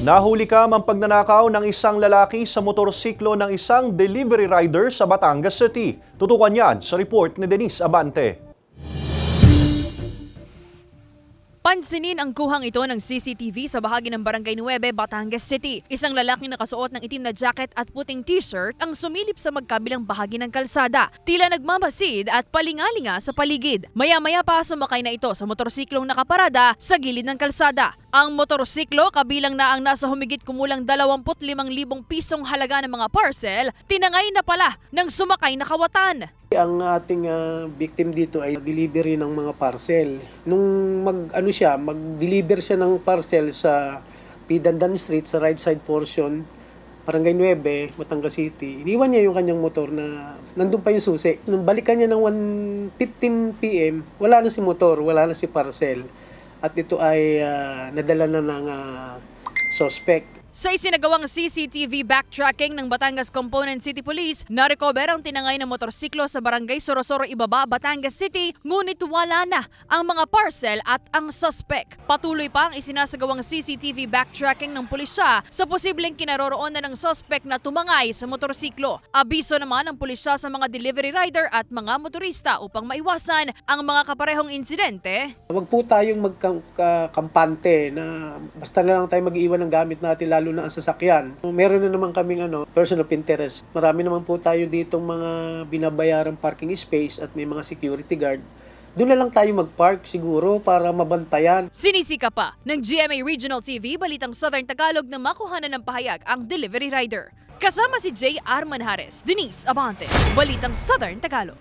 Nahuli ka ang pagnanakaw ng isang lalaki sa motorsiklo ng isang delivery rider sa Batangas City. Tutukan yan sa report ni Denise Abante. Pansinin ang kuhang ito ng CCTV sa bahagi ng Barangay 9, Batangas City. Isang lalaking nakasuot ng itim na jacket at puting t-shirt ang sumilip sa magkabilang bahagi ng kalsada. Tila nagmamasid at palingalinga sa paligid. Maya-maya pa sumakay na ito sa motorsiklong nakaparada sa gilid ng kalsada. Ang motorsiklo kabilang na ang nasa humigit kumulang 25,000 pisong halaga ng mga parcel, tinangay na pala ng sumakay na kawatan. Ang ating victim dito ay delivery ng mga parcel. Nung mag-deliver siya ng parcel sa Pidandan Street sa right side portion, Barangay 9, Batangas City, iniwan niya yung kanyang motor na nandun pa yung susi. Nung balikan niya ng 1:15 PM, wala na si motor, wala na si parcel. At ito ay nadala na ng suspect. Sa isinagawang CCTV backtracking ng Batangas Component City Police, na-recover ang tinangay na motorsiklo sa Barangay Sorosoro Ibaba, Batangas City, ngunit wala na ang mga parcel at ang suspect. Patuloy pa ang isinasagawang CCTV backtracking ng pulisya sa posibleng kinaroroonan ng suspect na tumangay sa motorsiklo. Abiso naman ng pulisya sa mga delivery rider at mga motorista upang maiwasan ang mga kaparehong insidente. Huwag po tayong magkampante na basta na lang tayo mag-iwan ng gamit natin lalo na ang sasakyan. Meron na naman kaming person of interest. Marami naman po tayo ditong mga binabayarang parking space at may mga security guard. Doon na lang tayo mag-park siguro para mabantayan. Sinisika pa ng GMA Regional TV Balitang Southern Tagalog na makuhanan ng pahayag ang delivery rider. Kasama si J. R. Manjares, Denise Abante, Balitang Southern Tagalog.